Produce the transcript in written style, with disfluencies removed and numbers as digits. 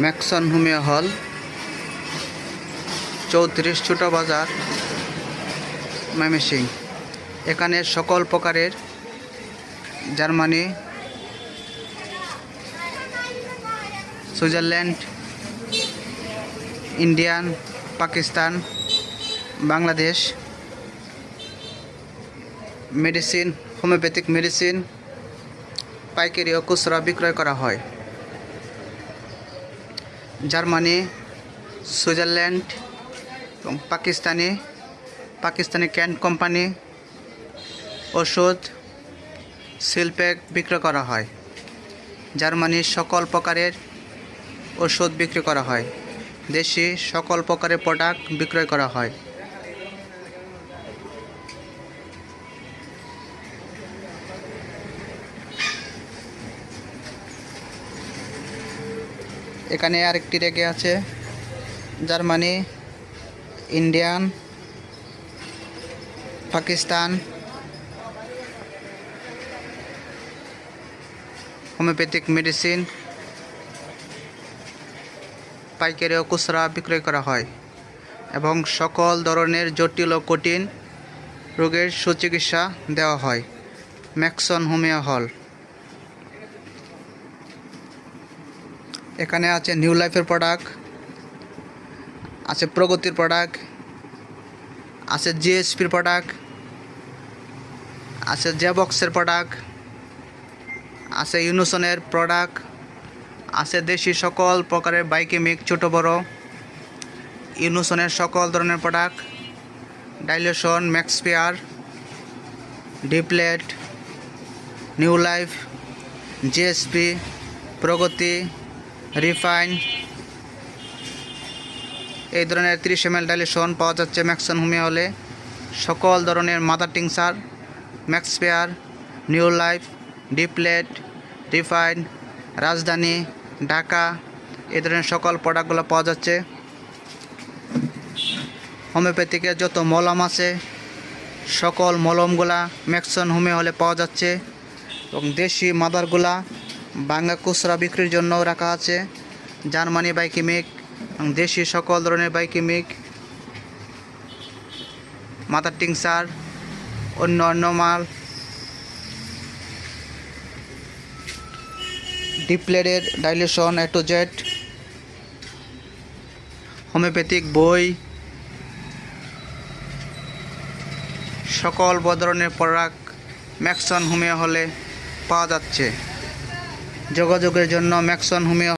Maxon homeo হল 34 ছোট বাজার ময়মনসিংহ। এখানে সকল প্রকারের Germany, Switzerland, Indian, Pakistan, Bangladesh medicine, homeopathic medicine পাইকারি ও খুচরা বিক্রয় করা হয়। জার্মানি, সুইজারল্যান্ড এবং পাকিস্তানি ক্যান্ট কোম্পানি ওষুধ সিল প্যাক বিক্রয় করা হয়। জার্মানির সকল প্রকারের ওষুধ বিক্রি করা হয়। দেশি সকল প্রকারের প্রোডাক্ট বিক্রয় করা হয়। এখানে আরেকটি রেগে আছে Germany, Indian, Pakistan homeopathic medicine পাইকারি ও খুচরা বিক্রয় করা হয় এবং সকল ধরনের জটিল ও কঠিন রোগের সুচিকিৎসা দেওয়া হয়। ম্যাক্সন হোমিও হল। এখানে আছে নিউ লাইফের প্রোডাক্ট, আছে প্রগতির প্রোডাক্ট, আছে জিএসপির প্রোডাক্ট, আছে জেবক্সের প্রোডাক্ট, আছে ইউনোসনের প্রোডাক্ট, আছে দেশি সকল প্রকারের বাইকেমিক ছোট বড় ইউনোসনের সকল ধরনের প্রোডাক্ট, ডাইলেশন, ম্যাক্সপিয়ার, ডিপ্লেট, New Life, GSP, Pragati, refine এই ধরনের 30 ml ডাইলেশন পাওয়া যাচ্ছে ম্যাক্সন হোমিও হলে। সকল ধরনের মাদার টিংচার, ম্যাক্সপিয়ার, নিউ লাইফ, ডিপ্লেট, রিফাইন, রাজধানী, ঢাকা এই ধরনের সকল প্রোডাক্টগুলো পাওয়া যাচ্ছে। হোমিওপ্যাথিকের যত মলম আছে সকল মলমগুলা ম্যাক্সন হোমিও হলে পাওয়া যাচ্ছে এবং দেশি মাদারগুলা বাংলা খুচরা বিক্রির জন্য রাখা আছে। জার্মানি বাইকেমিক এবং দেশি সকল ধরনের বাইকেমিক, মাদার টিংচার, অন্য মাল, ডিপ্লেটের dilution A to Z, homeopathic বই, সকল ধরনের প্রোডাক্ট ম্যাক্সন হোমিও হলে পাওয়া যাচ্ছে। যোগাযোগের জন্য ম্যাক্সন হোমিও